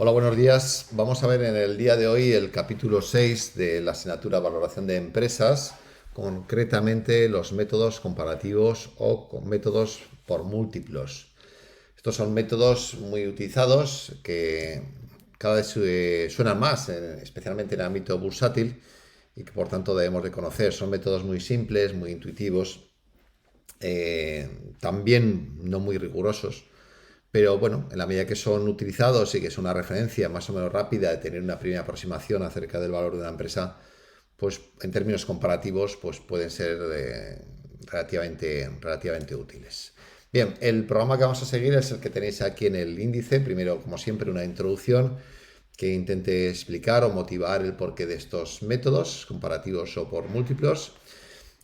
Hola, buenos días. Vamos a ver en el día de hoy el capítulo 6 de la asignatura Valoración de Empresas, concretamente los métodos comparativos o con métodos por múltiplos. Estos son métodos muy utilizados que cada vez suenan más, especialmente en el ámbito bursátil, y que por tanto debemos de conocer. Son métodos muy simples, muy intuitivos, también no muy rigurosos. Pero bueno, en la medida que son utilizados y que es una referencia más o menos rápida de tener una primera aproximación acerca del valor de una empresa, pues en términos comparativos, pues pueden ser relativamente útiles. Bien, el programa que vamos a seguir es el que tenéis aquí en el índice. Primero, como siempre, una introducción que intente explicar o motivar el porqué de estos métodos comparativos o por múltiplos.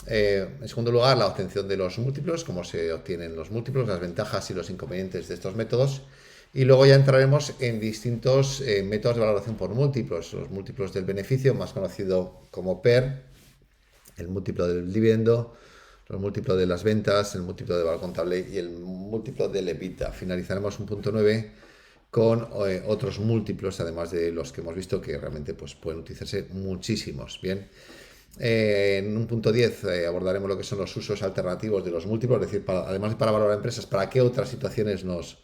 En segundo lugar, la obtención de los múltiplos, cómo se obtienen los múltiplos, las ventajas y los inconvenientes de estos métodos. Y luego ya entraremos en distintos métodos de valoración por múltiplos. Los múltiplos del beneficio, más conocido como PER, el múltiplo del dividendo, los múltiplos de las ventas, el múltiplo de valor contable y el múltiplo del EBITDA. Finalizaremos un punto 9 con otros múltiplos, además de los que hemos visto que realmente pues, pueden utilizarse muchísimos. Bien. En un punto 10 abordaremos lo que son los usos alternativos de los múltiplos, es decir, además de para valorar empresas, para qué otras situaciones nos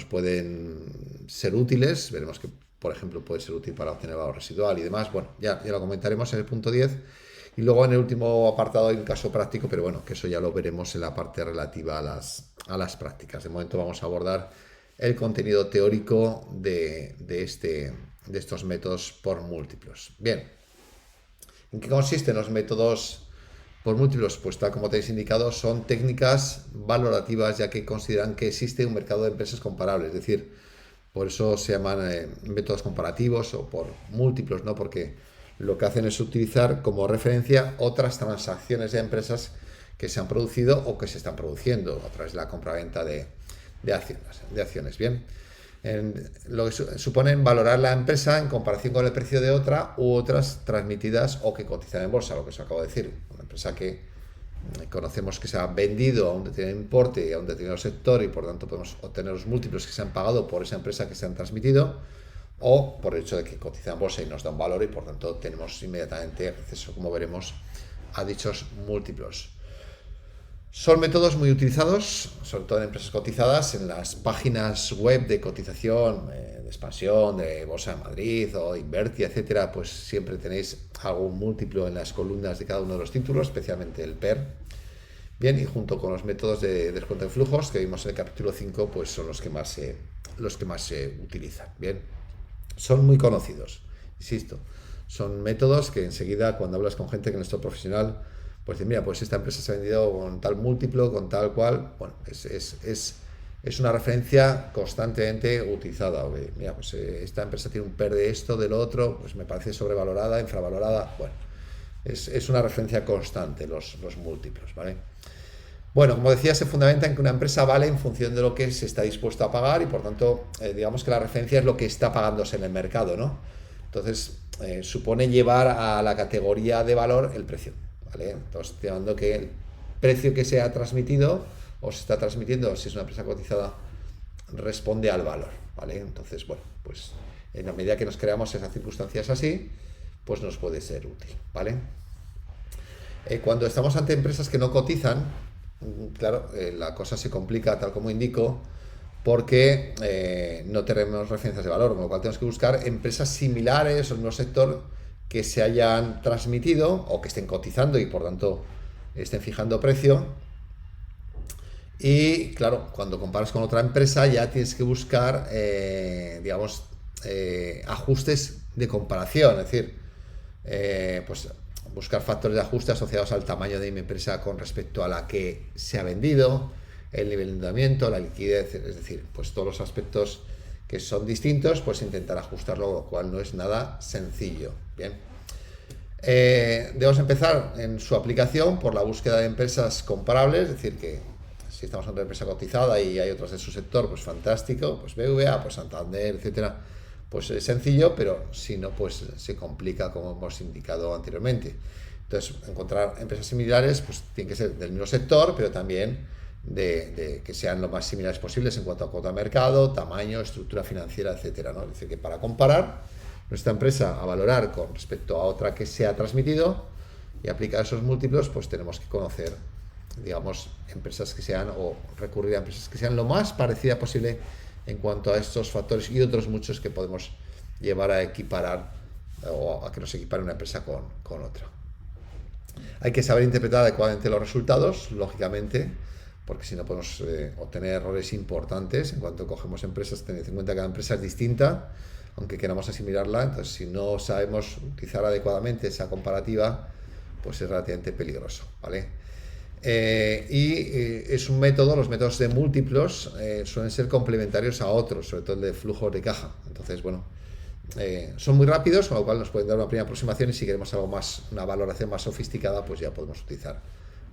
pueden ser útiles. Veremos que, por ejemplo, puede ser útil para obtener valor residual y demás. Bueno, ya lo comentaremos en el punto 10. Y luego en el último apartado hay un caso práctico, pero bueno, que eso ya lo veremos en la parte relativa a las prácticas. De momento vamos a abordar el contenido teórico de estos métodos por múltiplos. Bien. ¿En qué consisten los métodos por múltiplos? Pues tal como tenéis indicado, son técnicas valorativas, ya que consideran que existe un mercado de empresas comparables. Es decir, por eso se llaman métodos comparativos o por múltiplos, ¿no? Porque lo que hacen es utilizar como referencia otras transacciones de empresas que se han producido o que se están produciendo a través de la compraventa de acciones. Bien. Lo que suponen valorar la empresa en comparación con el precio de otra u otras transmitidas o que cotizan en bolsa, lo que os acabo de decir. Una empresa que conocemos que se ha vendido a un determinado importe y a un determinado sector y por tanto podemos obtener los múltiplos que se han pagado por esa empresa que se han transmitido, o por el hecho de que cotiza en bolsa y nos da un valor y por tanto tenemos inmediatamente acceso, como veremos, a dichos múltiplos. Son métodos muy utilizados, sobre todo en empresas cotizadas, en las páginas web de cotización, de expansión, de Bolsa de Madrid o Invertia, etcétera. Pues siempre tenéis algún múltiplo en las columnas de cada uno de los títulos, especialmente el PER. Bien, y junto con los métodos de descuento de flujos que vimos en el capítulo 5, pues son los que más se utilizan. Bien, son muy conocidos, insisto. Son métodos que enseguida, cuando hablas con gente que no es profesional, pues dice, mira, pues esta empresa se ha vendido con tal múltiplo, con tal cual. Bueno, es una referencia constantemente utilizada. Mira, pues esta empresa tiene un PER de esto, de lo otro, pues me parece sobrevalorada, infravalorada. Bueno, es una referencia constante los múltiplos, ¿vale? Bueno, como decía, se fundamenta en que una empresa vale en función de lo que se está dispuesto a pagar y por tanto, digamos que la referencia es lo que está pagándose en el mercado, ¿no? Entonces, supone llevar a la categoría de valor el precio, ¿vale? Entonces, estoy hablando que el precio que se ha transmitido o se está transmitiendo, si es una empresa cotizada, responde al valor, ¿vale? Entonces, bueno, pues en la medida que nos creamos esas circunstancias así, pues nos puede ser útil, ¿vale? Cuando estamos ante empresas que no cotizan, claro, la cosa se complica tal como indico, porque no tenemos referencias de valor, con lo cual tenemos que buscar empresas similares o en un sector que se hayan transmitido o que estén cotizando y por tanto estén fijando precio. Y claro, cuando comparas con otra empresa ya tienes que buscar, digamos, ajustes de comparación, es decir, pues buscar factores de ajuste asociados al tamaño de mi empresa con respecto a la que se ha vendido, el nivel de endeudamiento, la liquidez, es decir, pues todos los aspectos que son distintos, pues intentar ajustarlo, lo cual no es nada sencillo. Bien. Debemos empezar en su aplicación por la búsqueda de empresas comparables, es decir, que si estamos en una empresa cotizada y hay otras de su sector, pues fantástico, pues BVA, pues Santander, etcétera, pues es sencillo, pero si no, pues se complica como hemos indicado anteriormente. Entonces, encontrar empresas similares, pues tienen que ser del mismo sector, pero también de que sean lo más similares posibles en cuanto a cuota de mercado, tamaño, estructura financiera, etcétera, ¿no? Es decir, que para comparar nuestra empresa a valorar con respecto a otra que se ha transmitido y aplicar esos múltiplos, pues tenemos que conocer, digamos, empresas que sean, o recurrir a empresas que sean lo más parecida posible en cuanto a estos factores y otros muchos que podemos llevar a equiparar o a que nos equipare una empresa con otra. Hay que saber interpretar adecuadamente los resultados, lógicamente, porque si no podemos obtener errores importantes en cuanto cogemos empresas. Tened en cuenta que cada empresa es distinta, aunque queramos asimilarla. Entonces, si no sabemos utilizar adecuadamente esa comparativa, pues es relativamente peligroso, ¿vale? Es un método, los métodos de múltiplos suelen ser complementarios a otros, sobre todo el de flujos de caja. Entonces, bueno, son muy rápidos, con lo cual nos pueden dar una primera aproximación, y si queremos algo más, una valoración más sofisticada, pues ya podemos utilizar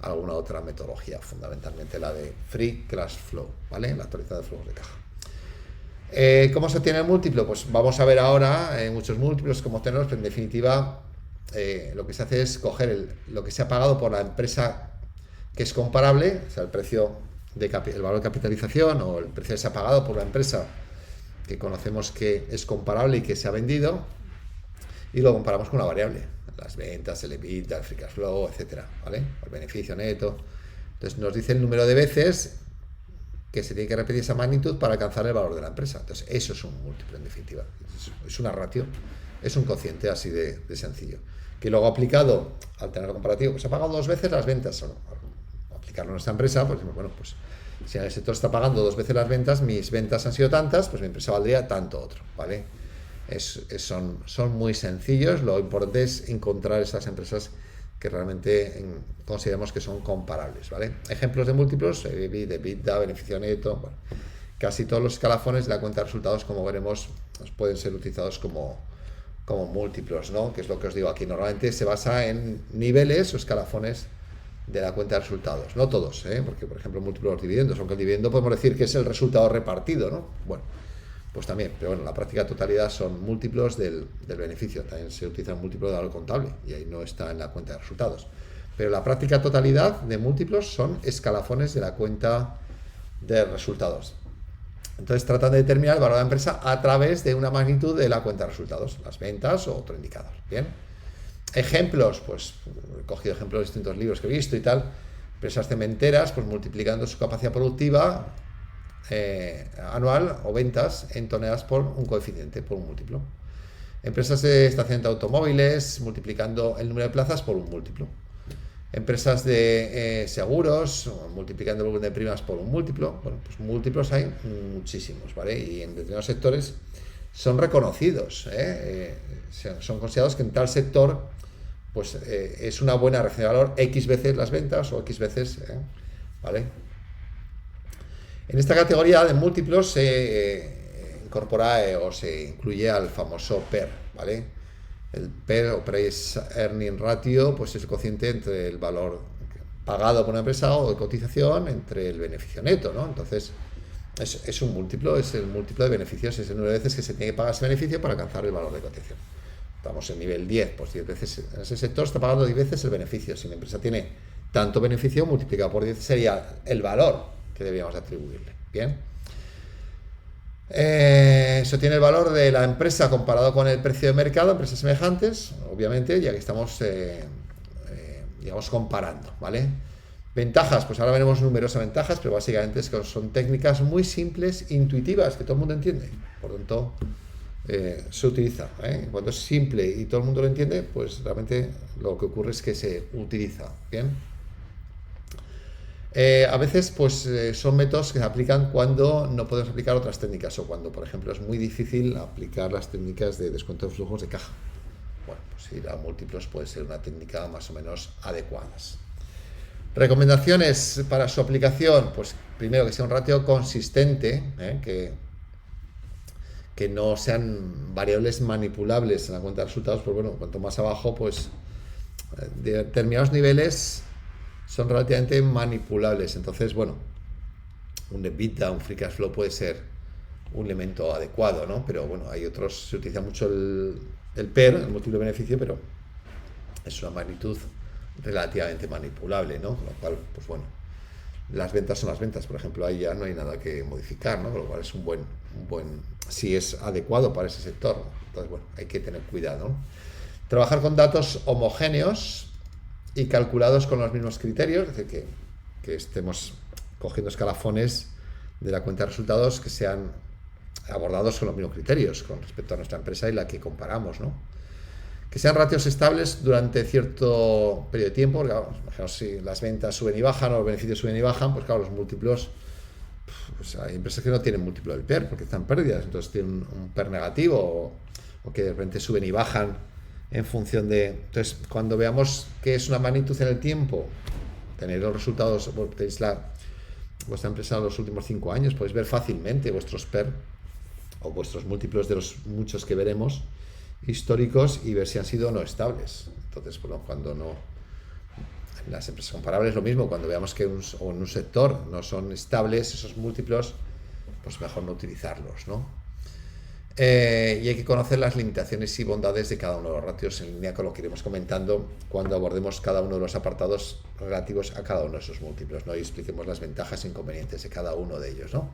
alguna otra metodología, fundamentalmente la de Free Cash Flow, ¿vale? La actualización de flujos de caja. ¿Cómo se obtiene el múltiplo? Pues vamos a ver ahora muchos múltiplos, cómo obtenerlos, pero en definitiva lo que se hace es coger lo que se ha pagado por la empresa que es comparable, o sea, el precio el valor de capitalización o el precio que se ha pagado por la empresa que conocemos que es comparable y que se ha vendido, y lo comparamos con una variable, las ventas, el EBITDA, el free cash flow, etcétera, ¿vale? El beneficio neto. Entonces nos dice el número de veces que se tiene que repetir esa magnitud para alcanzar el valor de la empresa. Entonces eso es un múltiplo, en definitiva. Es una ratio, es un cociente así de sencillo. Que luego aplicado al tener comparativo, pues ha pagado 2 veces las ventas, o aplicarlo a nuestra empresa, pues bueno, pues si el sector está pagando 2 veces las ventas, mis ventas han sido tantas, pues mi empresa valdría tanto otro, ¿vale? Son muy sencillos. Lo importante es encontrar esas empresas que realmente consideramos que son comparables, ¿vale? Ejemplos de múltiplos: EBITDA, beneficio neto. Bueno, casi todos los escalafones de la cuenta de resultados, como veremos, pueden ser utilizados como múltiplos, ¿no? Que es lo que os digo aquí. Normalmente se basa en niveles o escalafones de la cuenta de resultados. No todos, porque, por ejemplo, múltiplos de los dividendos, aunque el dividendo podemos decir que es el resultado repartido, ¿no? Bueno, pues también, pero bueno, la práctica totalidad son múltiplos del beneficio. También se utiliza un múltiplo de valor contable y ahí no está en la cuenta de resultados. Pero la práctica totalidad de múltiplos son escalafones de la cuenta de resultados. Entonces tratan de determinar el valor de la empresa a través de una magnitud de la cuenta de resultados, las ventas o otro indicador. Bien. Ejemplos, pues he cogido ejemplos de distintos libros que he visto y tal. Empresas cementeras, pues multiplicando su capacidad productiva anual o ventas en toneladas por un coeficiente, por un múltiplo. Empresas de estacionamiento de automóviles, multiplicando el número de plazas por un múltiplo. Empresas de seguros, multiplicando el volumen de primas por un múltiplo. Bueno, pues múltiplos hay muchísimos, ¿vale? Y en determinados sectores son reconocidos, son considerados que en tal sector pues es una buena referencia de valor, X veces las ventas o X veces, ¿vale? En esta categoría de múltiplos se incorpora o se incluye al famoso PER, ¿vale? El PER o Price Earning Ratio, pues es el cociente entre el valor pagado por una empresa o de cotización entre el beneficio neto, ¿no? Entonces es un múltiplo, es el múltiplo de beneficios, es el número de veces que se tiene que pagar ese beneficio para alcanzar el valor de cotización. Estamos en nivel 10, pues 10 veces, en ese sector está pagando 10 veces el beneficio. Si la empresa tiene tanto beneficio, multiplicado por 10 sería el valor que debíamos atribuirle. Bien. Eso tiene el valor de la empresa comparado con el precio de mercado, empresas semejantes, obviamente, ya que estamos, digamos, comparando, ¿vale? Ventajas, pues ahora veremos numerosas ventajas, pero básicamente son técnicas muy simples, intuitivas, que todo el mundo entiende. Por lo tanto, se utiliza. Cuando es simple y todo el mundo lo entiende, pues realmente lo que ocurre es que se utiliza. Bien. A veces pues son métodos que se aplican cuando no podemos aplicar otras técnicas o cuando, por ejemplo, es muy difícil aplicar las técnicas de descuento de flujos de caja. Bueno, pues ir a múltiplos puede ser una técnica más o menos adecuada. Recomendaciones para su aplicación: pues primero que sea un ratio consistente, que no sean variables manipulables en la cuenta de resultados. Pues bueno, cuanto más abajo, pues de determinados niveles son relativamente manipulables. Entonces, bueno, un EBITDA, un free cash flow puede ser un elemento adecuado, ¿no? Pero bueno, hay otros, se utiliza mucho el PER, el múltiplo de beneficio, pero es una magnitud relativamente manipulable, ¿no? Con lo cual, pues bueno, las ventas son las ventas, por ejemplo, ahí ya no hay nada que modificar, ¿no? Con lo cual es un buen, si es adecuado para ese sector. Entonces, bueno, hay que tener cuidado, ¿no? Trabajar con datos homogéneos y calculados con los mismos criterios, es decir, que estemos cogiendo escalafones de la cuenta de resultados que sean abordados con los mismos criterios con respecto a nuestra empresa y la que comparamos, ¿no? Que sean ratios estables durante cierto periodo de tiempo, porque claro, imaginaos si las ventas suben y bajan o los beneficios suben y bajan, pues claro, los múltiplos, pues hay empresas que no tienen múltiplo del PER porque están pérdidas, entonces tienen un PER negativo o que de repente suben y bajan en función de... Entonces, cuando veamos que es una magnitud en el tiempo, tener los resultados, bueno, tenéis vuestra empresa en los últimos 5 años, podéis ver fácilmente vuestros PER o vuestros múltiplos de los muchos que veremos históricos y ver si han sido o no estables. Entonces, bueno, cuando no, en las empresas comparables lo mismo, cuando veamos que en un sector no son estables esos múltiplos, pues mejor no utilizarlos, ¿no? Y hay que conocer las limitaciones y bondades de cada uno de los ratios, en línea con lo que iremos comentando cuando abordemos cada uno de los apartados relativos a cada uno de esos múltiplos, ¿no? Y expliquemos las ventajas e inconvenientes de cada uno de ellos, ¿no?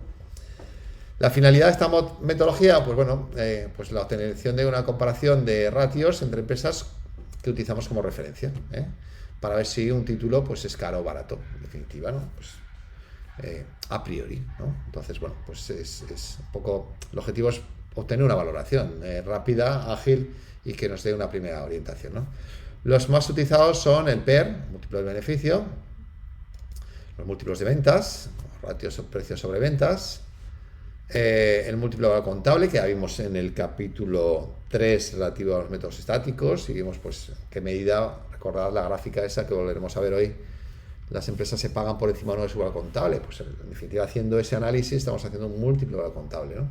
La finalidad de esta metodología, pues bueno, pues la obtención de una comparación de ratios entre empresas que utilizamos como referencia, para ver si un título pues es caro o barato, en definitiva, ¿no? Pues, a priori, ¿no? Entonces, bueno, pues es un poco, el objetivo es obtener una valoración rápida, ágil y que nos dé una primera orientación, ¿no? Los más utilizados son el PER, múltiplo del beneficio, los múltiplos de ventas, ratios precios sobre ventas, el múltiplo de valor contable, que ya vimos en el capítulo 3 relativo a los métodos estáticos, y vimos pues qué medida, recordad la gráfica esa que volveremos a ver hoy, las empresas se pagan por encima o no de su valor contable. Pues en definitiva, haciendo ese análisis estamos haciendo un múltiplo de valor contable, ¿no?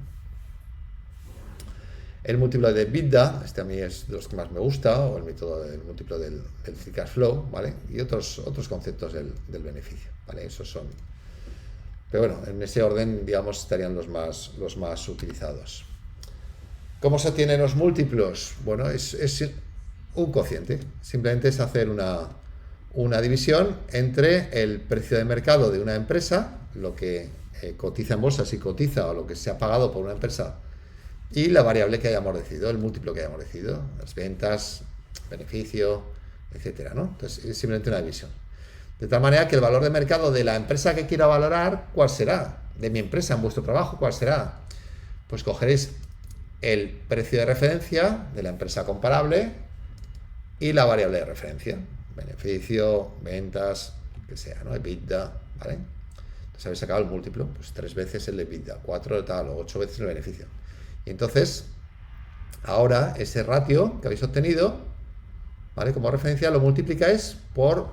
El múltiplo de EBITDA, este a mí es de los que más me gusta, o el método del múltiplo del free cash flow, ¿vale? Y otros conceptos del beneficio, ¿vale? Esos son... Pero bueno, en ese orden, digamos, estarían los más utilizados. ¿Cómo se obtienen los múltiplos? Bueno, es un cociente. Simplemente es hacer una división entre el precio de mercado de una empresa, lo que cotiza en bolsa, si cotiza, o lo que se ha pagado por una empresa, y la variable que hayamos decidido, el múltiplo que hayamos decidido, las ventas, beneficio, etcétera, ¿no? Entonces, es simplemente una división. De tal manera que el valor de mercado de la empresa que quiera valorar, ¿cuál será? De mi empresa, en vuestro trabajo, ¿cuál será? Pues cogeréis el precio de referencia de la empresa comparable y la variable de referencia. Beneficio, ventas, que sea, ¿no? EBITDA, ¿vale? Entonces habéis sacado el múltiplo, pues 3 veces el EBITDA, 4 de tal, o 8 veces el beneficio. Y entonces, ahora ese ratio que habéis obtenido, ¿vale? Como referencia, lo multiplicáis por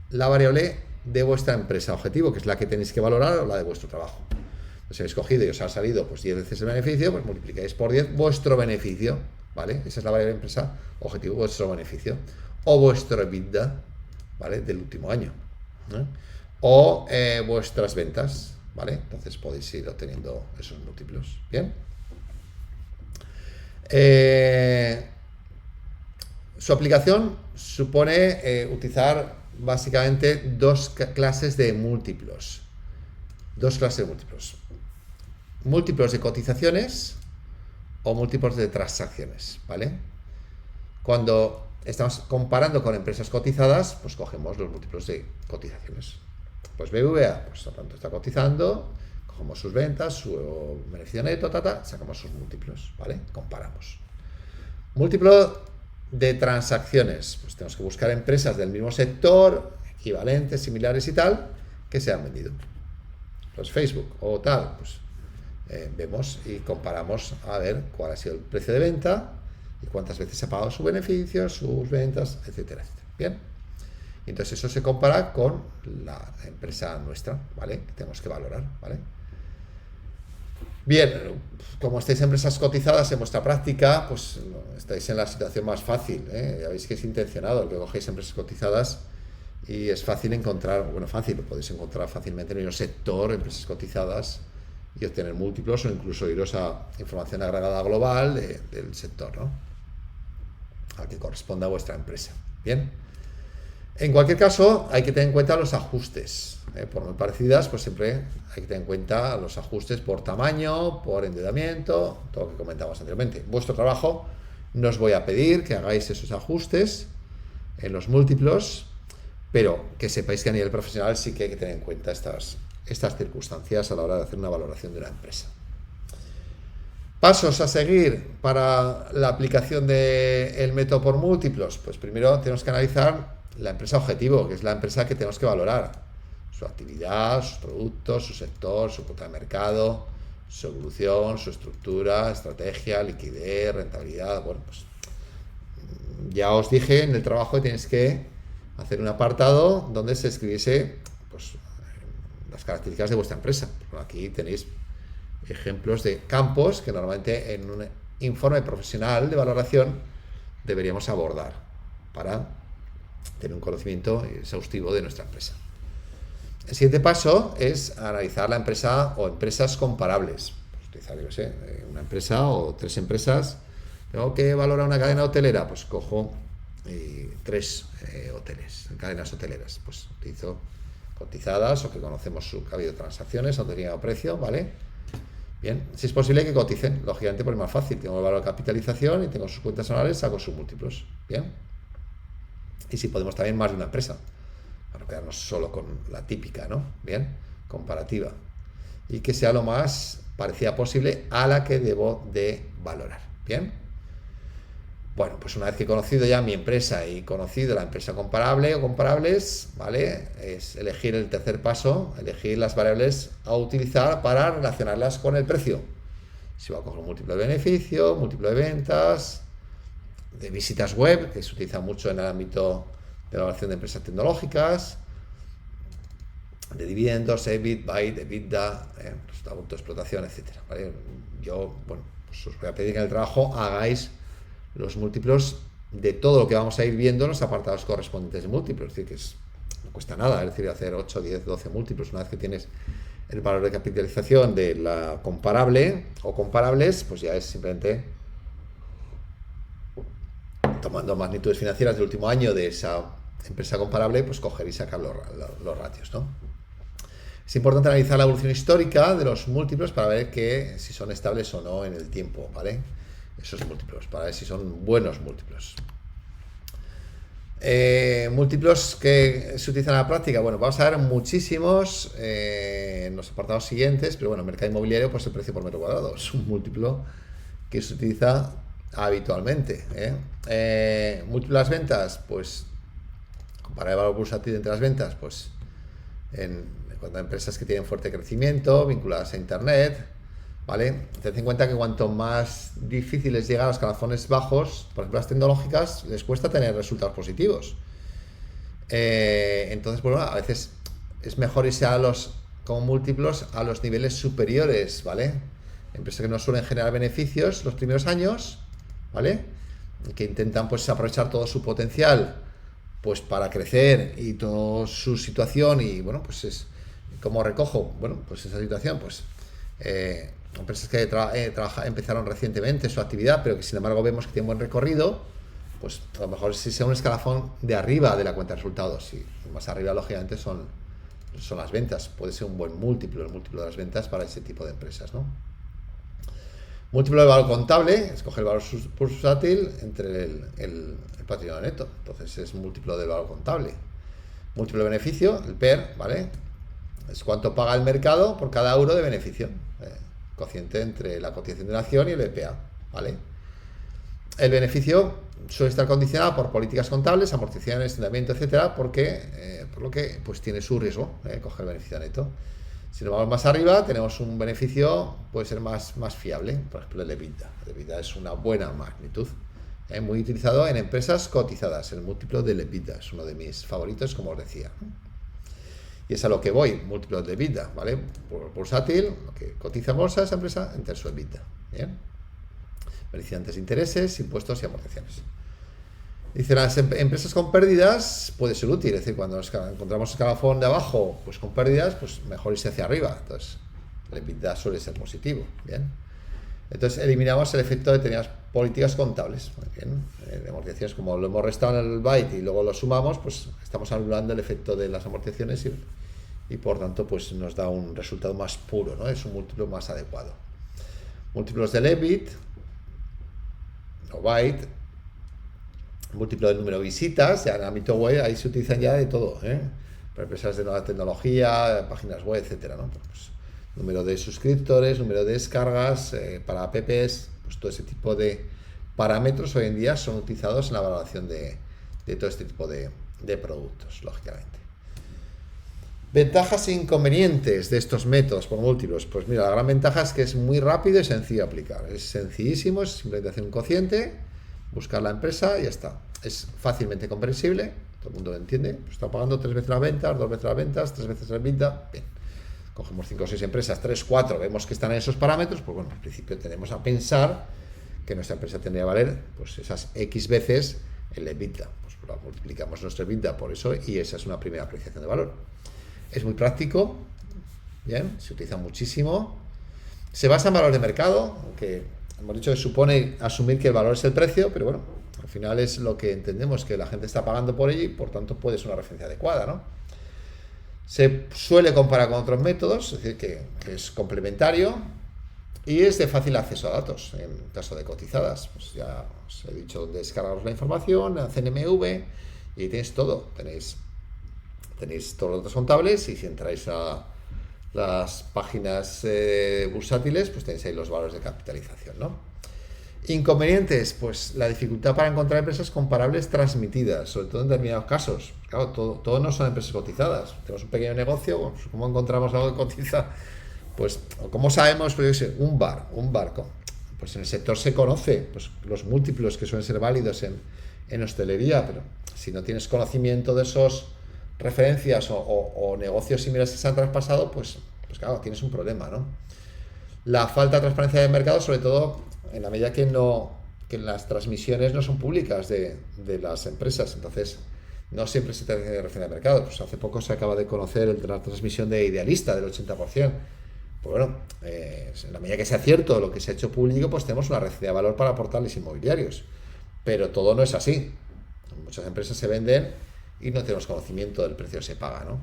la variable de vuestra empresa objetivo, que es la que tenéis que valorar, o la de vuestro trabajo. Entonces, si habéis cogido y os ha salido pues 10 veces el beneficio, pues multiplicáis por 10 vuestro beneficio, ¿vale? Esa es la variable de empresa objetivo, vuestro beneficio, o vuestro EBITDA, ¿vale? Del último año, ¿no? O vuestras ventas, ¿vale? Entonces podéis ir obteniendo esos múltiplos, ¿bien? Su aplicación supone utilizar básicamente dos clases de múltiplos. Múltiplos de cotizaciones o múltiplos de transacciones, ¿vale? Cuando estamos comparando con empresas cotizadas, pues cogemos los múltiplos de cotizaciones. Pues BBVA, pues tanto está cotizando, cogemos sus ventas, su beneficio neto, sacamos sus múltiplos, ¿vale? Comparamos. Múltiplo de transacciones, pues tenemos que buscar empresas del mismo sector, equivalentes, similares y tal, que se han vendido. Pues Facebook o tal, pues vemos y comparamos a ver cuál ha sido el precio de venta y cuántas veces se ha pagado su beneficio, sus ventas, etcétera, etcétera. Bien. Y entonces eso se compara con la empresa nuestra, ¿vale? Que tenemos que valorar, ¿vale? Bien, como estáis en empresas cotizadas en vuestra práctica, pues estáis en la situación más fácil, ¿eh? Ya veis que es intencionado el que cogéis empresas cotizadas y es fácil encontrar, bueno, fácil, lo podéis encontrar fácilmente en el sector, empresas cotizadas, y obtener múltiplos o incluso iros a información agregada global del sector, ¿no? Al que corresponda a vuestra empresa. Bien. En cualquier caso, hay que tener en cuenta los ajustes. Por muy parecidas, pues siempre hay que tener en cuenta los ajustes por tamaño, por endeudamiento, todo lo que comentamos anteriormente. Vuestro trabajo, no os voy a pedir que hagáis esos ajustes en los múltiplos, pero que sepáis que a nivel profesional sí que hay que tener en cuenta estas circunstancias a la hora de hacer una valoración de una empresa. Pasos a seguir para la aplicación del método por múltiplos. Pues primero tenemos que analizar la empresa objetivo, que es la empresa que tenemos que valorar. Su actividad, sus productos, su sector, su cuota de mercado, su evolución, su estructura, estrategia, liquidez, rentabilidad. Bueno, pues ya os dije en el trabajo que tenéis que hacer un apartado donde se escribiese pues, las características de vuestra empresa. Aquí tenéis ejemplos de campos que normalmente en un informe profesional de valoración deberíamos abordar para tener un conocimiento exhaustivo de nuestra empresa. El siguiente paso es analizar la empresa o empresas comparables. Pues utilizar, yo sé, una empresa o 3 empresas. Tengo que valorar una cadena hotelera, pues cojo 3 hoteles, cadenas hoteleras. Pues utilizo cotizadas o que conocemos que ha habido transacciones o determinado precio, ¿vale? Bien, si es posible que coticen, lógicamente, porque es más fácil. Tengo el valor de capitalización y tengo sus cuentas anuales, saco sus múltiplos. Bien. Y si podemos también más de una empresa, para no quedarnos solo con la típica, ¿no? Bien, comparativa. Y que sea lo más parecida posible a la que debo de valorar. Bien. Bueno, pues una vez que he conocido ya mi empresa y conocido la empresa comparable o comparables, ¿vale? Es elegir el tercer paso, elegir las variables a utilizar para relacionarlas con el precio. Si va a coger un múltiplo de beneficio, múltiplo de ventas, de visitas web, que se utiliza mucho en el ámbito de la evaluación de empresas tecnológicas, de dividendos, EBIT, BYTE, EBITDA, autoexplotación, etcétera, ¿vale? Yo, bueno, pues os voy a pedir que en el trabajo hagáis los múltiplos de todo lo que vamos a ir viendo en los apartados correspondientes de múltiplos. Es decir, que no cuesta nada, es decir, hacer 8, 10, 12 múltiplos. Una vez que tienes el valor de capitalización de la comparable o comparables, pues ya es simplemente tomando magnitudes financieras del último año de esa empresa comparable, pues coger y sacar los ratios, ¿no? Es importante analizar la evolución histórica de los múltiplos para ver si son estables o no en el tiempo, ¿vale? Esos múltiplos, para ver si son buenos múltiplos. Múltiplos que se utilizan en la práctica. Bueno, vamos a ver muchísimos en los apartados siguientes, pero bueno, en mercado inmobiliario, pues el precio por metro cuadrado es un múltiplo que se utiliza habitualmente. Múltiplo de las ventas, pues comparar el valor bursátil entre las ventas, pues en cuanto a empresas que tienen fuerte crecimiento, vinculadas a Internet, ¿vale? Tened en cuenta que cuanto más difícil es llegar a los escalafones bajos, por ejemplo las tecnológicas, les cuesta tener resultados positivos. Entonces, bueno, a veces es mejor irse como múltiplos a los niveles superiores, ¿vale? Empresas que no suelen generar beneficios los primeros años, ¿vale? Que intentan pues aprovechar todo su potencial pues para crecer y toda su situación y bueno, pues es como recojo, bueno, pues esa situación, pues empresas que empezaron recientemente su actividad, pero que sin embargo vemos que tienen buen recorrido, pues a lo mejor si sea un escalafón de arriba de la cuenta de resultados, y más arriba lógicamente son las ventas, puede ser un buen múltiplo, el múltiplo de las ventas para ese tipo de empresas, ¿no? Múltiplo de valor contable, escoge el valor bursátil entre el patrimonio neto, entonces es múltiplo del valor contable. Múltiplo de beneficio, el PER, ¿vale? Es cuánto paga el mercado por cada euro de beneficio, cociente entre la cotización de una acción y el BPA, ¿vale? El beneficio suele estar condicionado por políticas contables, amortizaciones, endeudamiento, etcétera, porque por lo que pues tiene su riesgo coger el beneficio neto. Si nos vamos más arriba, tenemos un beneficio, puede ser más fiable, por ejemplo el EBITDA. El EBITDA es una buena magnitud, muy utilizado en empresas cotizadas. El múltiplo del EBITDA es uno de mis favoritos, como os decía. Y es a lo que voy, múltiplo de EBITDA, ¿vale? Bursátil, lo que cotiza en bolsa esa empresa, entre su EBITDA. Bien. Beneficiantes, intereses, impuestos y amortizaciones. Dice, las empresas con pérdidas puede ser útil, es decir, cuando encontramos escalafón de abajo, pues con pérdidas, pues mejor irse hacia arriba. Entonces, el EBITDA suele ser positivo, ¿bien? Entonces, eliminamos el efecto de determinadas políticas contables. Muy bien. De amortizaciones, como lo hemos restado en el byte y luego lo sumamos, pues estamos anulando el efecto de las amortizaciones y por tanto pues nos da un resultado más puro, ¿no? Es un múltiplo más adecuado. Múltiplos del EBIT o byte, múltiplo del número de visitas, ya en el ámbito web ahí se utilizan ya de todo, para empresas de nueva tecnología, páginas web, etcétera, ¿no? Pues, número de suscriptores, número de descargas, para apps, pues todo ese tipo de parámetros hoy en día son utilizados en la valoración de todo este tipo de productos, lógicamente. Ventajas e inconvenientes de estos métodos por múltiplos. Pues mira, la gran ventaja es que es muy rápido y sencillo de aplicar. Es sencillísimo, es simplemente hacer un cociente, buscar la empresa y ya está. Es fácilmente comprensible, todo el mundo lo entiende. Pues está pagando 3 veces las ventas, 2 veces las ventas, 3 veces la venta. Bien, cogemos 5 o 6 empresas, 3, 4, vemos que están en esos parámetros. Pues bueno, al principio tenemos a pensar que nuestra empresa tendría que valer pues esas X veces el EBITDA. Pues multiplicamos nuestro EBITDA por eso y esa es una primera apreciación de valor. Es muy práctico, bien, se utiliza muchísimo. Se basa en valor de mercado, aunque hemos dicho que supone asumir que el valor es el precio, pero bueno, al final es lo que entendemos que la gente está pagando por ello y por tanto puede ser una referencia adecuada, ¿no? Se suele comparar con otros métodos, es decir, que es complementario y es de fácil acceso a datos. En caso de cotizadas, pues ya os he dicho dónde descargaros la información, la CNMV, y tenéis todo, tenéis todos los datos contables y si entráis a las páginas bursátiles, pues tenéis ahí los valores de capitalización, ¿no? Inconvenientes, pues la dificultad para encontrar empresas comparables transmitidas, sobre todo en determinados casos. Claro, todo no son empresas cotizadas. Tenemos un pequeño negocio, bueno, pues, ¿cómo encontramos algo que cotiza? Pues, ¿cómo sabemos? Pues, yo sé, un barco. Pues en el sector se conoce pues, los múltiplos que suelen ser válidos en hostelería, pero si no tienes conocimiento de esos referencias o negocios similares que se han traspasado, pues claro, tienes un problema, ¿no? La falta de transparencia del mercado, sobre todo en la medida que las transmisiones no son públicas de las empresas, entonces no siempre se tiene referencia al mercado. Pues hace poco se acaba de conocer la transmisión de Idealista del 80%. Pues bueno, en la medida que sea cierto lo que se ha hecho público, pues tenemos una referencia de valor para aportarles inmobiliarios, pero todo no es así. Muchas empresas se venden y no tenemos conocimiento del precio que se paga, ¿no?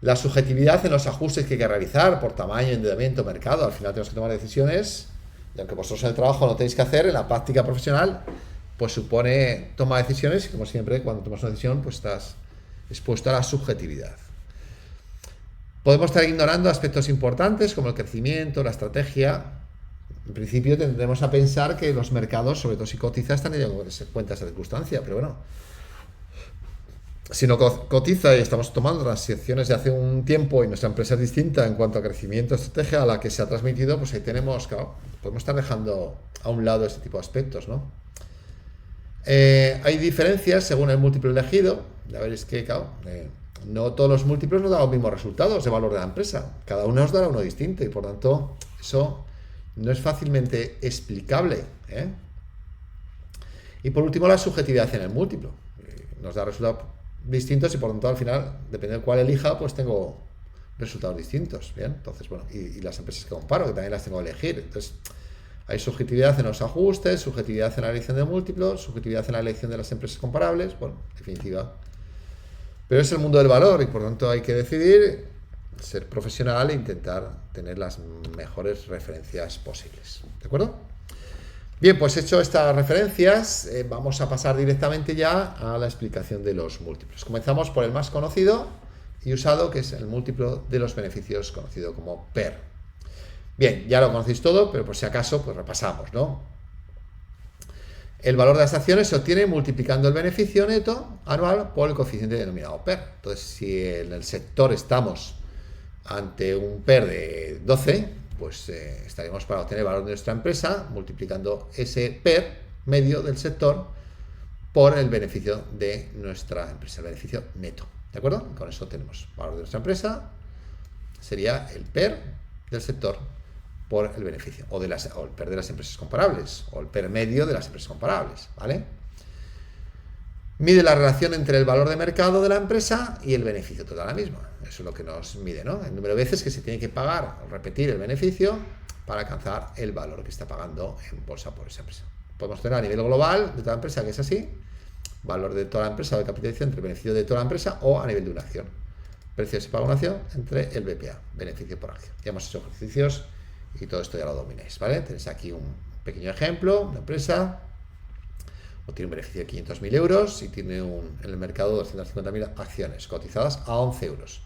La subjetividad en los ajustes que hay que realizar por tamaño, endeudamiento, mercado. Al final tenemos que tomar decisiones y aunque vosotros en el trabajo no tenéis que hacer, en la práctica profesional pues supone toma de decisiones y como siempre cuando tomas una decisión pues estás expuesto a la subjetividad. Podemos estar ignorando aspectos importantes como el crecimiento, la estrategia. En principio tendremos a pensar que los mercados, sobre todo si cotizas, están teniendo en cuenta esa circunstancia, pero bueno, si no cotiza y estamos tomando transacciones de hace un tiempo y nuestra empresa es distinta en cuanto a crecimiento, estrategia a la que se ha transmitido, pues ahí tenemos, claro, podemos estar dejando a un lado este tipo de aspectos, ¿no? Hay diferencias según el múltiplo elegido. Ya veréis que, claro, no todos los múltiplos nos dan los mismos resultados de valor de la empresa. Cada uno nos dará uno distinto y por tanto eso no es fácilmente explicable, ¿eh? Y por último la subjetividad en el múltiplo. Nos da resultados distintos y por tanto al final, depende de cuál elija, pues tengo resultados distintos, ¿bien? Entonces, bueno, y las empresas que comparo, que también las tengo que elegir. Entonces, hay subjetividad en los ajustes, subjetividad en la elección de múltiplos, subjetividad en la elección de las empresas comparables, bueno, en definitiva. Pero es el mundo del valor y por tanto hay que decidir ser profesional e intentar tener las mejores referencias posibles, ¿de acuerdo? Bien, pues hecho estas referencias, vamos a pasar directamente ya a la explicación de los múltiplos. Comenzamos por el más conocido y usado, que es el múltiplo de los beneficios, conocido como PER. Bien, ya lo conocéis todo, pero por si acaso, pues repasamos, ¿no? El valor de las acciones se obtiene multiplicando el beneficio neto anual por el coeficiente denominado PER. Entonces, si en el sector estamos ante un PER de 12, pues estaremos para obtener el valor de nuestra empresa multiplicando ese PER medio del sector por el beneficio de nuestra empresa, el beneficio neto, ¿de acuerdo? Con eso tenemos valor de nuestra empresa, sería el PER del sector por el beneficio, o el PER de las empresas comparables, o el PER medio de las empresas comparables, ¿vale? Mide la relación entre el valor de mercado de la empresa y el beneficio total de la misma. Eso es lo que nos mide, ¿no? El número de veces que se tiene que pagar o repetir el beneficio para alcanzar el valor que está pagando en bolsa por esa empresa. Podemos tener a nivel global de toda la empresa, que es así, valor de toda la empresa, de capitalización entre beneficio de toda la empresa, o a nivel de una acción, precio de paga una acción entre el BPA, beneficio por acción. Ya hemos hecho ejercicios y todo esto ya lo domináis, ¿vale? Tenéis aquí un pequeño ejemplo, una empresa o tiene un beneficio de 500.000 euros y tiene en el mercado 250.000 acciones cotizadas a 11 euros.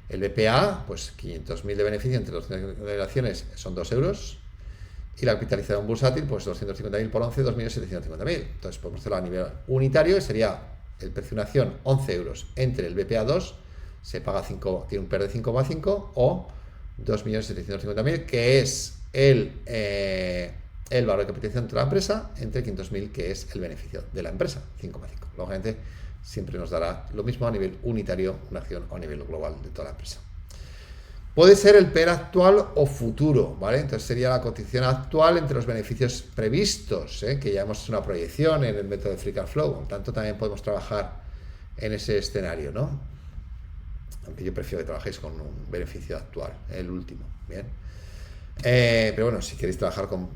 El BPA, pues 500.000 de beneficio entre 250.000 acciones son 2 euros. Y la capitalización bursátil, pues 250.000 por 11, 2.750.000. Entonces podemos hacerlo a nivel unitario, sería el precio de una acción 11 euros entre el BPA 2, se paga 5, tiene un PER de 5,5 o 2.750.000, que es el valor de capitalización de la empresa, entre 500.000, que es el beneficio de la empresa, 5,5. Lógicamente, siempre nos dará lo mismo a nivel unitario, una acción, o a nivel global de toda la empresa. Puede ser el PER actual o futuro, ¿vale? Entonces sería la cotización actual entre los beneficios previstos, que ya hemos hecho una proyección en el método de Free Cash Flow, por tanto también podemos trabajar en ese escenario, ¿no? Aunque yo prefiero que trabajéis con un beneficio actual, el último, ¿bien? Pero bueno, si queréis trabajar con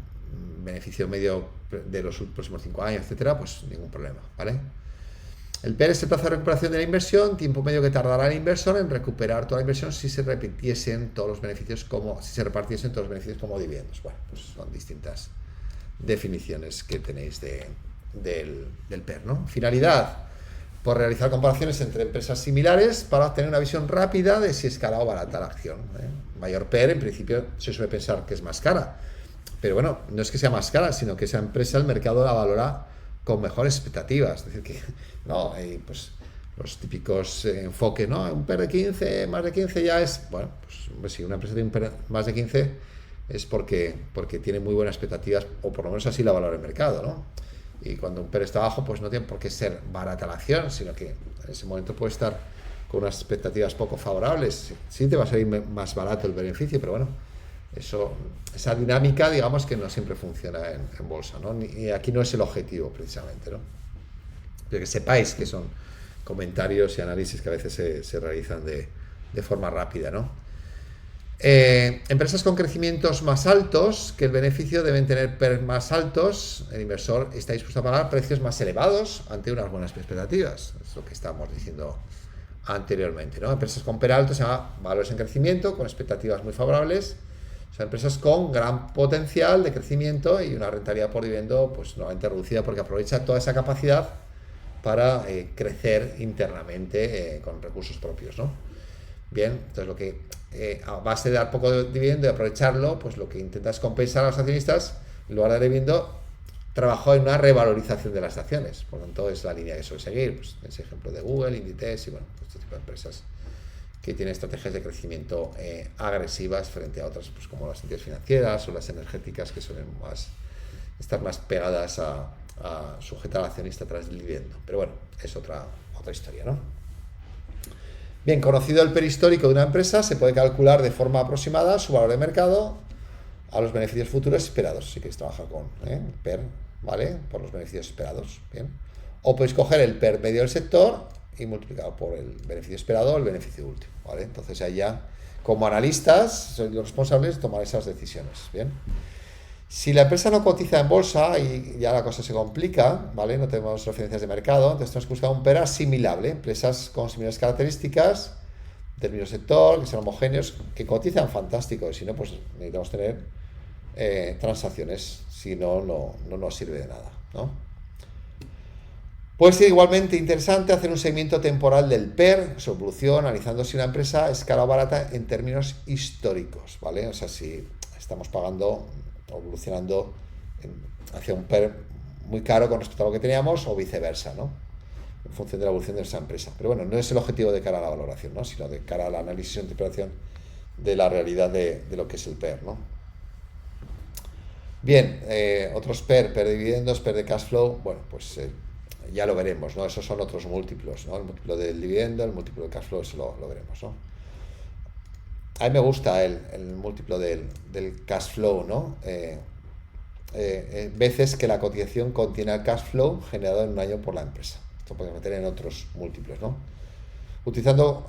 beneficio medio de los próximos 5 años, etcétera, pues ningún problema, ¿vale? El PER es el plazo de recuperación de la inversión, tiempo medio que tardará el inversor en recuperar toda la inversión si se repitiesen todos los beneficios si se repartiesen todos los beneficios como dividendos. Bueno, pues son distintas definiciones que tenéis del PER, ¿no? Finalidad, por realizar comparaciones entre empresas similares para obtener una visión rápida de si es cara o barata la acción. Mayor PER, en principio, se suele pensar que es más cara. Pero bueno, no es que sea más cara, sino que esa empresa, el mercado la valora con mejores expectativas. Es decir, que no, pues los típicos enfoques, ¿no? Un PER de 15, más de 15 ya es, bueno, pues si una empresa tiene un PER más de 15 es porque tiene muy buenas expectativas, o por lo menos así la valora el mercado, ¿no? Y cuando un PER está bajo, pues no tiene por qué ser barata la acción, sino que en ese momento puede estar con unas expectativas poco favorables. Sí te va a salir más barato el beneficio, pero bueno, esa dinámica, digamos, que no siempre funciona en bolsa, ¿no? Y aquí no es el objetivo, precisamente, ¿no? Pero que sepáis que son comentarios y análisis que a veces se realizan de forma rápida, ¿no? Empresas con crecimientos más altos que el beneficio deben tener PER más altos. El inversor está dispuesto a pagar precios más elevados ante unas buenas expectativas. Es lo que estábamos diciendo anteriormente, ¿no? Empresas con PER alto se llama valores en crecimiento, con expectativas muy favorables. Son empresas con gran potencial de crecimiento y una rentabilidad por dividendo, pues nuevamente reducida, porque aprovecha toda esa capacidad para crecer internamente con recursos propios, ¿no? Bien, entonces lo que a base de dar poco de dividendo y aprovecharlo, pues lo que intenta es compensar a los accionistas, en lugar de dar dividendo, trabajó en una revalorización de las acciones. Por lo tanto, es la línea que suele seguir, pues, ese ejemplo de Google, Inditex y bueno, pues este tipo de empresas que tienen estrategias de crecimiento agresivas frente a otras, pues como las entidades financieras o las energéticas, que suelen estar más pegadas a sujetar al accionista a través del dividendo. Pero bueno, es otra historia, ¿no? Bien, conocido el PER histórico de una empresa, se puede calcular de forma aproximada su valor de mercado a los beneficios futuros esperados. Si queréis trabajar con PER, ¿vale? Por los beneficios esperados, ¿bien? O podéis coger el PER medio del sector y multiplicado por el beneficio esperado o el beneficio último, ¿vale? Entonces ahí ya, como analistas, sois los responsables de tomar esas decisiones, ¿bien? Si la empresa no cotiza en bolsa y ya la cosa se complica, ¿vale? No tenemos referencias de mercado, entonces tenemos que buscar un PER asimilable, empresas con similares características del mismo sector, que sean homogéneos, que cotizan fantástico, y si no, pues necesitamos tener transacciones, si no, no nos sirve de nada, ¿no? Puede ser igualmente interesante hacer un seguimiento temporal del PER, su evolución, analizando si una empresa es cara o barata en términos históricos, ¿vale? O sea, si estamos pagando o evolucionando hacia un PER muy caro con respecto a lo que teníamos o viceversa, ¿no? En función de la evolución de esa empresa. Pero bueno, no es el objetivo de cara a la valoración, ¿no? Sino de cara al análisis y interpretación de la realidad de lo que es el PER, ¿no? Bien, otros PER de dividendos, PER de cash flow, bueno, pues ya lo veremos, ¿no? Esos son otros múltiplos, ¿no? El múltiplo del dividendo, el múltiplo del cash flow, eso lo veremos, ¿no? A mí me gusta el múltiplo del cash flow, ¿no? Veces que la cotización contiene el cash flow generado en un año por la empresa. Esto podemos meter en otros múltiplos, ¿no? utilizando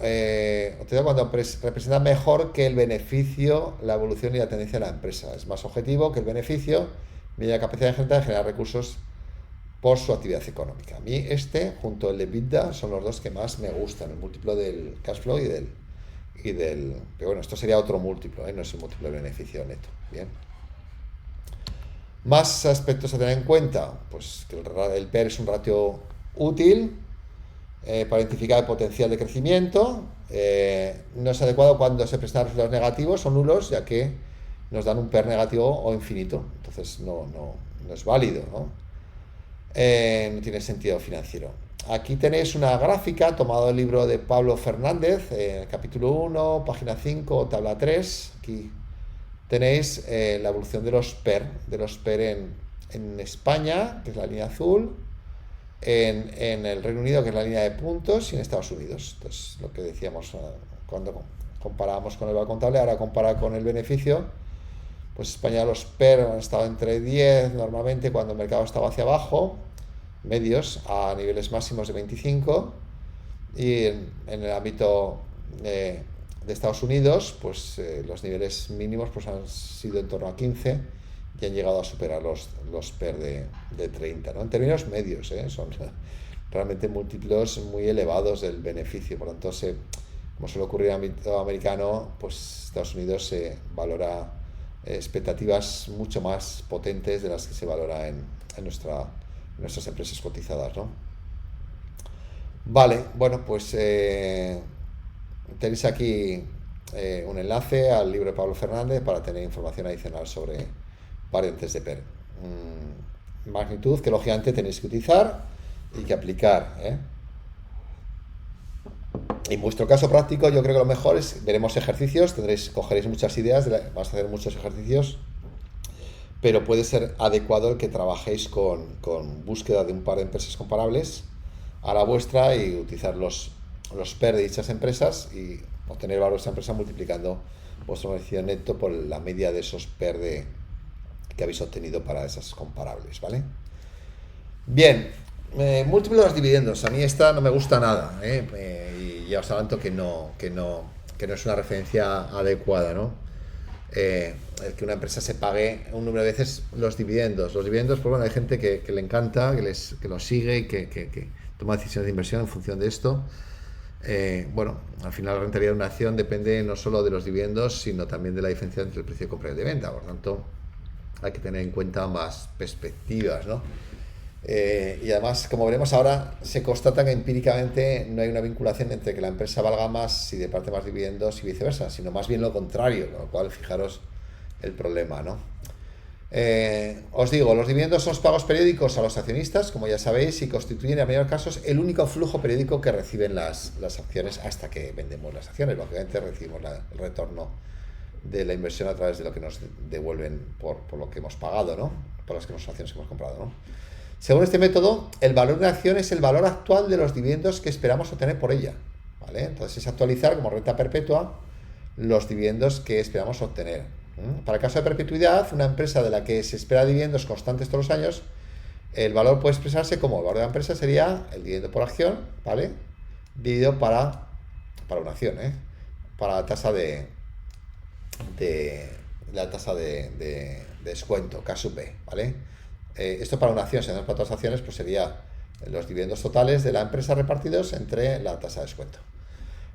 cuando representa mejor que el beneficio, la evolución y la tendencia de la empresa. Es más objetivo que el beneficio, media la capacidad de generar recursos por su actividad económica. A mí junto al EBITDA, son los dos que más me gustan, el múltiplo del cash flow pero bueno, esto sería otro múltiplo, no es el múltiplo de beneficio neto. Bien. Más aspectos a tener en cuenta, pues que el PER es un ratio útil para identificar el potencial de crecimiento. No es adecuado cuando se presentan resultados negativos o nulos, ya que nos dan un PER negativo o infinito. Entonces no es válido, ¿no? No tiene sentido financiero. Aquí tenéis una gráfica tomada del libro de Pablo Fernández, capítulo 1, página 5, tabla 3. Aquí tenéis la evolución de los PER en España, que es la línea azul, en el Reino Unido, que es la línea de puntos, y en Estados Unidos. Entonces, lo que decíamos cuando comparábamos con el valor contable, ahora comparado con el beneficio, pues España los PER han estado entre 10 normalmente cuando el mercado estaba hacia abajo, medios a niveles máximos de 25, y en el ámbito de Estados Unidos, pues los niveles mínimos pues han sido en torno a 15 y han llegado a superar los PER de 30, ¿no? En términos medios, son realmente múltiplos muy elevados del beneficio. Por lo tanto, como suele ocurrir en el ámbito americano, pues Estados Unidos se valora expectativas mucho más potentes de las que se valora en nuestras empresas cotizadas, ¿no? Vale, bueno, pues tenéis aquí un enlace al libro de Pablo Fernández para tener información adicional sobre variantes de PER. Magnitud que lógicamente tenéis que utilizar y que aplicar, En vuestro caso práctico, yo creo que lo mejor es, veremos ejercicios, cogeréis muchas ideas, vais a hacer muchos ejercicios, pero puede ser adecuado el que trabajéis con búsqueda de un par de empresas comparables a la vuestra y utilizar los PER de dichas empresas y obtener valor de esa empresa multiplicando vuestro beneficio neto por la media de esos PER que habéis obtenido para esas comparables, ¿vale? Bien, múltiplo de los dividendos. A mí esta no me gusta nada, y ya os adelanto que no es una referencia adecuada, ¿no? El que una empresa se pague un número de veces los dividendos. Los dividendos, pues bueno, hay gente que le encanta, que los sigue y que toma decisiones de inversión en función de esto. Bueno, al final la rentabilidad de una acción depende no solo de los dividendos, sino también de la diferencia entre el precio de compra y el de venta. Por lo tanto, hay que tener en cuenta ambas perspectivas, ¿no? Y además, como veremos ahora, se constata que empíricamente no hay una vinculación entre que la empresa valga más si departe más dividendos y viceversa, sino más bien lo contrario, con lo cual fijaros el problema, ¿no? Os digo, los dividendos son los pagos periódicos a los accionistas, como ya sabéis, y constituyen en mayor casos el único flujo periódico que reciben las acciones hasta que vendemos las acciones. Lógicamente recibimos el retorno de la inversión a través de lo que nos devuelven por lo que hemos pagado, ¿no? Por las acciones que hemos comprado, ¿no? Según este método, el valor de la acción es el valor actual de los dividendos que esperamos obtener por ella, ¿vale? Entonces es actualizar como renta perpetua los dividendos que esperamos obtener. Para el caso de perpetuidad, una empresa de la que se espera dividendos constantes todos los años, el valor puede expresarse como el valor de la empresa sería el dividendo por acción, ¿vale? Dividido para una acción, para la tasa de descuento, K sub P, ¿vale? Esto para una acción, si no es para todas las acciones, pues sería los dividendos totales de la empresa repartidos entre la tasa de descuento.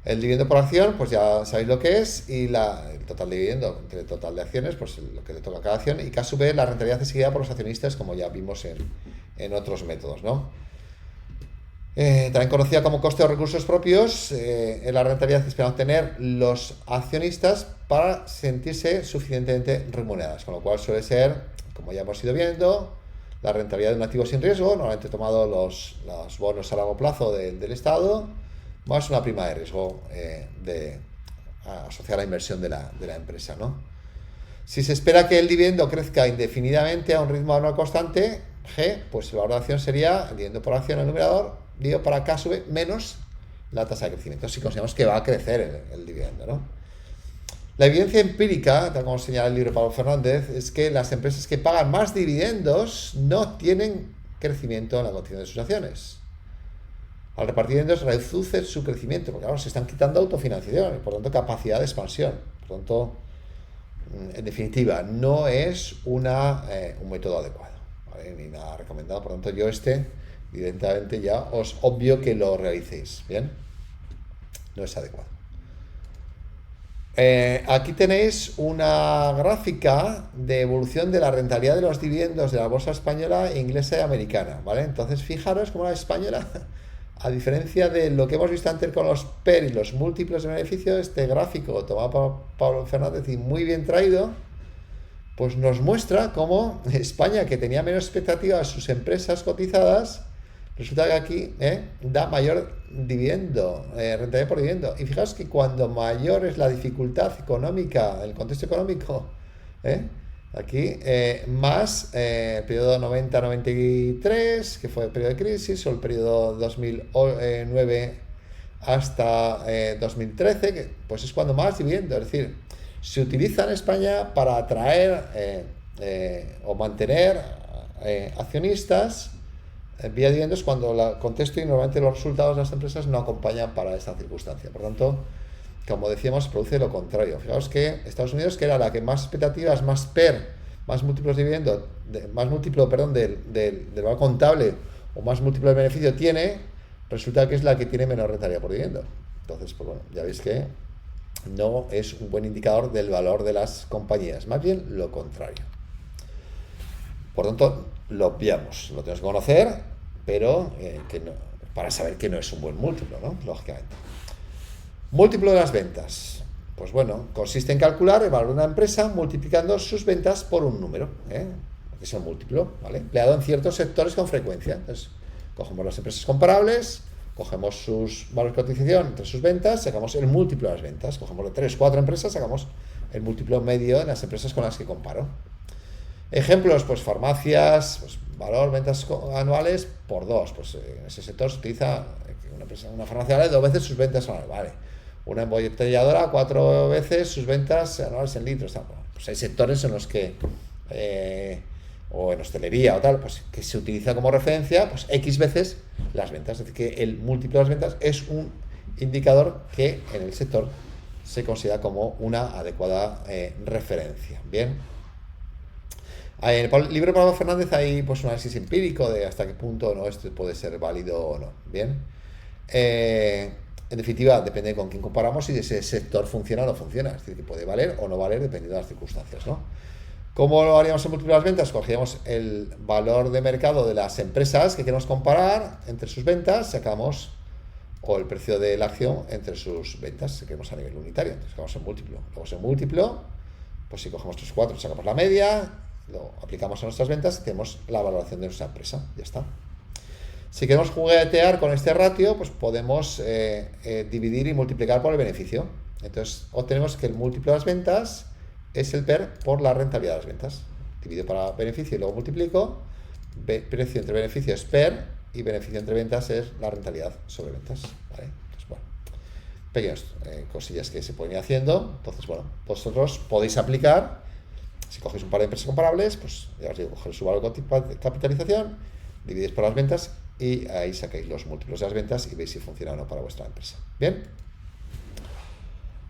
El dividendo por acción, pues ya sabéis lo que es, y el total de dividendo entre el total de acciones, pues lo que le toca a cada acción, y K sub B, la rentabilidad exigida por los accionistas, como ya vimos en otros métodos, ¿no? También conocida como coste de recursos propios, es la rentabilidad que esperan obtener los accionistas para sentirse suficientemente remuneradas, con lo cual suele ser, como ya hemos ido viendo, la rentabilidad de un activo sin riesgo, normalmente tomado los bonos a largo plazo del Estado, más una prima de riesgo asociada a la inversión de la empresa, ¿no? Si se espera que el dividendo crezca indefinidamente a un ritmo anual constante, G, pues el valor de acción sería el dividendo por acción en el numerador, dividido para K sub menos la tasa de crecimiento, si consideramos que va a crecer el dividendo, ¿no? La evidencia empírica, tal como señala el libro de Pablo Fernández, es que las empresas que pagan más dividendos no tienen crecimiento en la cotización de sus acciones. Al repartir dividendos reduce su crecimiento, porque claro, se están quitando autofinanciación y por tanto capacidad de expansión. Por tanto, en definitiva, no es un método adecuado, ¿vale? Ni nada recomendado. Por tanto, yo evidentemente ya os obvio que lo realicéis, ¿bien? No es adecuado. Aquí tenéis una gráfica de evolución de la rentabilidad de los dividendos de la bolsa española, inglesa y americana, ¿vale? Entonces, fijaros cómo la española, a diferencia de lo que hemos visto antes con los PER y los múltiplos de beneficio, este gráfico tomado por Pablo Fernández y muy bien traído, pues nos muestra cómo España, que tenía menos expectativas de sus empresas cotizadas, resulta que aquí da mayor dividendo, rentabilidad por dividendo. Y fijaos que cuando mayor es la dificultad económica, el contexto económico, aquí más el periodo 90-93, que fue el periodo de crisis, o el periodo 2009 hasta 2013, que pues es cuando más dividendo. Es decir, se utiliza en España para atraer o mantener accionistas vía dividendos cuando el contexto y normalmente los resultados de las empresas no acompañan para esta circunstancia. Por tanto, como decíamos, produce lo contrario. Fijaos que Estados Unidos, que era la que más expectativas, más PER, más múltiplos de dividendo, más múltiplo, perdón, del valor contable o más múltiplo de beneficio tiene, resulta que es la que tiene menor rentabilidad por dividendo. Entonces, pues bueno, ya veis que no es un buen indicador del valor de las compañías, más bien lo contrario. Por tanto, lo obviamos, lo tenemos que conocer, pero que no, para saber que no es un buen múltiplo, ¿no? Lógicamente. Múltiplo de las ventas. Pues bueno, consiste en calcular el valor de una empresa multiplicando sus ventas por un número, que es el múltiplo, ¿vale? Empleado en ciertos sectores con frecuencia. Entonces, cogemos las empresas comparables, cogemos sus valores de cotización entre sus ventas, sacamos el múltiplo de las ventas. Cogemos de 3, 4 empresas, sacamos el múltiplo medio de las empresas con las que comparo. Ejemplos, pues farmacias, pues valor, ventas anuales por 2. Pues en ese sector se utiliza una farmacia vale 2 veces sus ventas anuales, vale. Una embotelladora 4 veces sus ventas anuales en litros. Pues hay sectores en los que, o en hostelería o tal, pues que se utiliza como referencia, pues X veces las ventas. Es decir, que el múltiplo de las ventas es un indicador que en el sector se considera como una adecuada referencia. Bien. En el libro de Pablo Fernández hay pues un análisis empírico de hasta qué punto no esto puede ser válido o no. Bien. En definitiva, depende con quién comparamos y si ese sector funciona o no funciona. Es decir, que puede valer o no valer dependiendo de las circunstancias, ¿no? ¿Cómo lo haríamos en múltiplo de las ventas? Cogeríamos el valor de mercado de las empresas que queremos comparar entre sus ventas, sacamos o el precio de la acción entre sus ventas, si queremos a nivel unitario. Entonces, sacamos el múltiplo. Luego ese múltiplo, pues si cogemos 3 o 4, sacamos la media, lo aplicamos a nuestras ventas y tenemos la valoración de nuestra empresa. Ya está. Si queremos juguetear con este ratio, pues podemos dividir y multiplicar por el beneficio. Entonces obtenemos que el múltiplo de las ventas es el PER por la rentabilidad de las ventas. Divido para beneficio y luego multiplico. Precio entre beneficio es PER y beneficio entre ventas es la rentabilidad sobre ventas. ¿Vale? Entonces, bueno, pequeñas cosillas que se pueden ir haciendo. Entonces, bueno, vosotros podéis aplicar. Si cogéis un par de empresas comparables, pues ya os digo, cogéis su valor de capitalización, dividís por las ventas y ahí sacáis los múltiplos de las ventas y veis si funciona o no para vuestra empresa. Bien.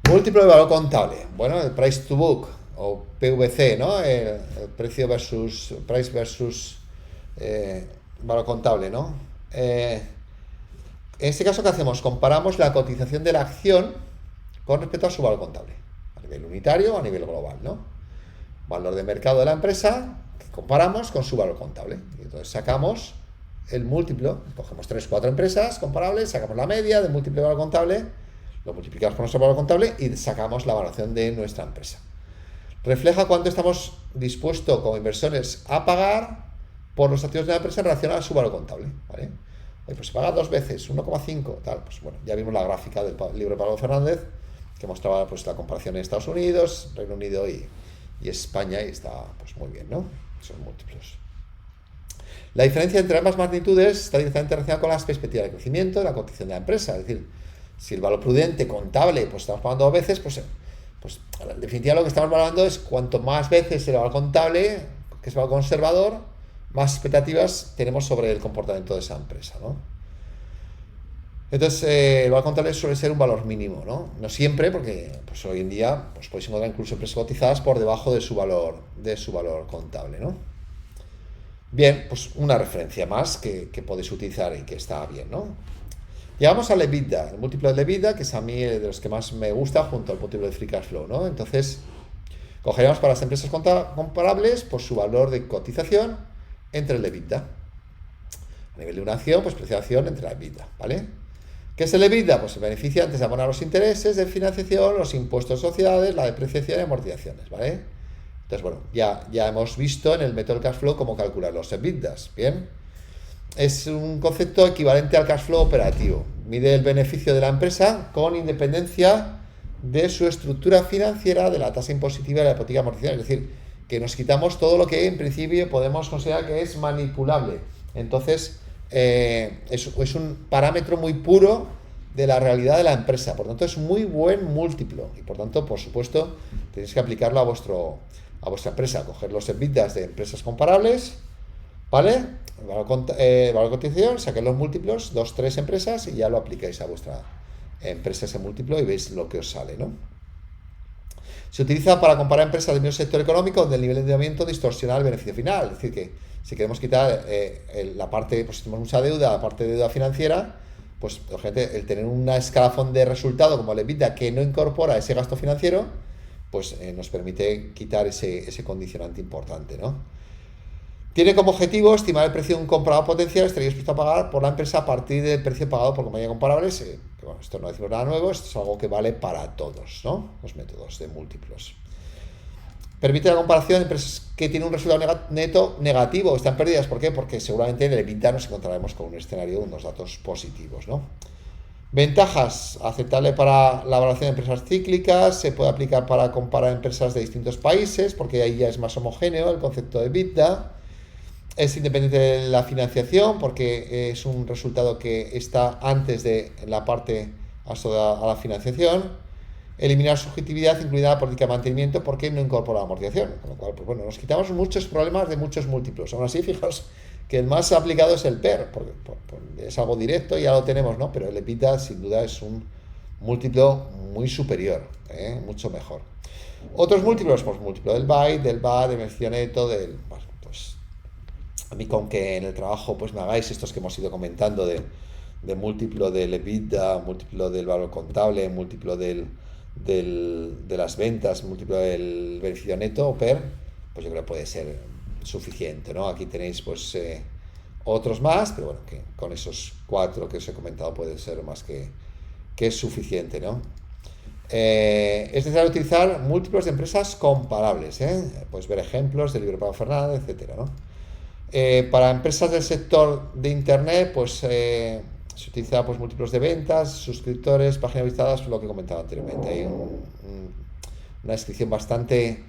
Múltiplo de valor contable. Bueno, el price to book o PVC, ¿no? El precio versus price versus valor contable, ¿no? En este caso, ¿qué hacemos? Comparamos la cotización de la acción con respecto a su valor contable, a nivel unitario o a nivel global, ¿no? Valor de mercado de la empresa que comparamos con su valor contable. Y entonces sacamos el múltiplo, cogemos 3 o 4 empresas comparables, sacamos la media del múltiplo de valor contable, lo multiplicamos por nuestro valor contable y sacamos la valoración de nuestra empresa. Refleja cuánto estamos dispuestos como inversores a pagar por los activos de la empresa en relación a su valor contable, ¿vale? Oye, pues se paga 2 veces, 1,5, tal. Pues bueno, ya vimos la gráfica del libro de Pablo Fernández que mostraba pues la comparación en Estados Unidos, Reino Unido y España, y está pues muy bien, ¿no? Son múltiplos. La diferencia entre ambas magnitudes está directamente relacionada con las perspectivas de crecimiento de la cotización de la empresa. Es decir, si el valor prudente contable pues estamos pagando 2 veces, pues en definitiva lo que estamos valorando es cuanto más veces el valor contable, que es el valor conservador, más expectativas tenemos sobre el comportamiento de esa empresa, ¿no? Entonces, el valor contable suele ser un valor mínimo, ¿no? No siempre, porque pues, hoy en día pues, podéis encontrar incluso empresas cotizadas por debajo de su valor contable, ¿no? Bien, pues una referencia más que podéis utilizar y que está bien, ¿no? Llegamos al EBITDA, el múltiplo del EBITDA, que es a mí de los que más me gusta, junto al múltiplo de Free Cash Flow, ¿no? Entonces, cogeremos para las empresas comparables por su valor de cotización entre el EBITDA. A nivel de una acción, pues precio de acción entre la EBITDA, ¿vale? ¿Qué es el EBITDA? Pues se beneficia antes de abonar los intereses de financiación, los impuestos de sociedades, la depreciación y amortizaciones, ¿vale? Entonces, bueno, ya hemos visto en el método del cash flow cómo calcular los EBITDAs, ¿bien? Es un concepto equivalente al cash flow operativo. Mide el beneficio de la empresa con independencia de su estructura financiera, de la tasa impositiva y de la hipoteca amortización. Es decir, que nos quitamos todo lo que en principio podemos considerar que es manipulable. Entonces, es un parámetro muy puro de la realidad de la empresa. Por tanto, es muy buen múltiplo. Y por tanto, por supuesto, tenéis que aplicarlo a vuestra empresa. Coger los EBITDAs de empresas comparables, ¿vale? Valor de cotización, saquéis los múltiplos, 2, 3 empresas y ya lo aplicáis a vuestra empresa ese múltiplo y veis lo que os sale, ¿no? Se utiliza para comparar empresas del mismo sector económico donde el nivel de endeudamiento distorsiona el beneficio final. Es decir, que si queremos quitar la parte, pues si tenemos mucha deuda, la parte de deuda financiera, pues gente, el tener una escalafón de resultado como el EBITDA que no incorpora ese gasto financiero, pues nos permite quitar ese condicionante importante, ¿no? Tiene como objetivo estimar el precio de un comprador potencial estaría dispuesto a pagar por la empresa a partir del precio pagado por compañía comparables. Bueno, esto no decimos nada nuevo, esto es algo que vale para todos, ¿no? Los métodos de múltiplos. Permite la comparación de empresas que tienen un resultado neto negativo, están perdidas. ¿Por qué? Porque seguramente en el EBITDA nos encontraremos con un escenario de unos datos positivos, ¿no? Ventajas, aceptable para la evaluación de empresas cíclicas, se puede aplicar para comparar empresas de distintos países, porque ahí ya es más homogéneo el concepto de EBITDA. Es independiente de la financiación porque es un resultado que está antes de la parte asociada a la financiación. Eliminar subjetividad, incluida la política de mantenimiento, porque no incorpora la amortización. Con lo cual, pues bueno, nos quitamos muchos problemas de muchos múltiplos. Aún así, fijaos que el más aplicado es el PER, porque es algo directo y ya lo tenemos, ¿no? Pero el EBITDA sin duda es un múltiplo muy superior, mucho mejor. Otros múltiplos, pues múltiplo del BAI, del VA, del beneficio neto, pues a mí con que en el trabajo pues me hagáis estos que hemos ido comentando de múltiplo del EBITDA, múltiplo del valor contable, múltiplo de las ventas, múltiplo del beneficio neto o PER, pues yo creo que puede ser suficiente, ¿no? Aquí tenéis pues otros más, pero bueno, que con esos 4 que os he comentado puede ser más que es suficiente, ¿no? Es necesario utilizar múltiplos de empresas comparables, pues ver ejemplos del libro de Pablo Fernández, etcétera, ¿no? Para empresas del sector de internet, pues se utiliza pues múltiplos de ventas, suscriptores, páginas visitadas, lo que he comentado anteriormente. Hay una descripción bastante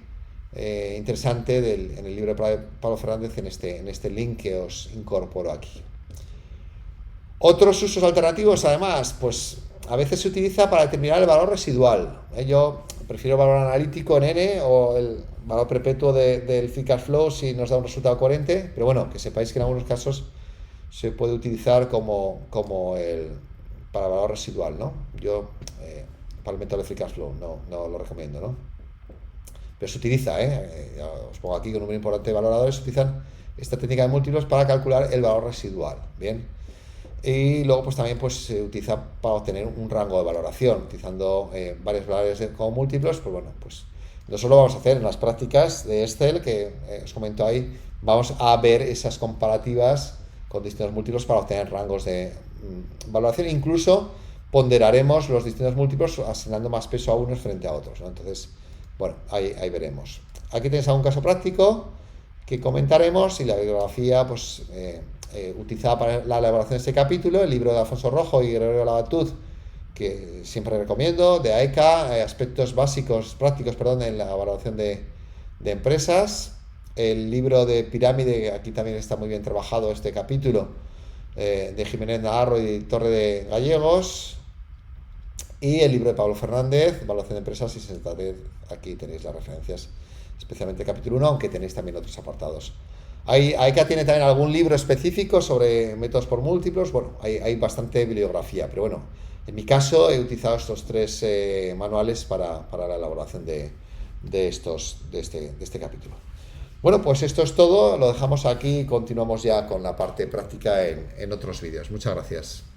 interesante en el libro de Pablo Fernández en este link que os incorporo aquí. Otros usos alternativos, además, pues a veces se utiliza para determinar el valor residual. Yo prefiero el valor analítico en N o el valor perpetuo del free cash flow si nos da un resultado coherente, pero bueno, que sepáis que en algunos casos se puede utilizar para valor residual, ¿no? Yo para el método de free cash flow no lo recomiendo, ¿no? Pero se utiliza, os pongo aquí que un número importante de valoradores utilizan esta técnica de múltiplos para calcular el valor residual, ¿bien? Y luego pues también pues se utiliza para obtener un rango de valoración, utilizando varios valores como múltiplos. Pues bueno, pues no solo vamos a hacer en las prácticas de Excel que os comento ahí, vamos a ver esas comparativas con distintos múltiplos para obtener rangos de valoración. Incluso ponderaremos los distintos múltiplos asignando más peso a unos frente a otros, ¿no? Entonces, bueno, ahí veremos. Aquí tenéis algún caso práctico que comentaremos y la bibliografía pues utilizada para la elaboración de este capítulo, el libro de Alfonso Rojo y Gregorio Labatut, que siempre recomiendo, de AECA, aspectos básicos, prácticos, en la evaluación de empresas. El libro de Pirámide, aquí también está muy bien trabajado este capítulo, de Jiménez Navarro y Torre de Gallegos. Y el libro de Pablo Fernández, Evaluación de Empresas y Sensatez. Aquí tenéis las referencias, especialmente el capítulo 1, aunque tenéis también otros apartados AICA tiene también algún libro específico sobre métodos por múltiplos. Bueno, hay bastante bibliografía, pero bueno, en mi caso he utilizado estos tres manuales para la elaboración de este capítulo. Bueno, pues esto es todo, lo dejamos aquí y continuamos ya con la parte práctica en otros vídeos. Muchas gracias.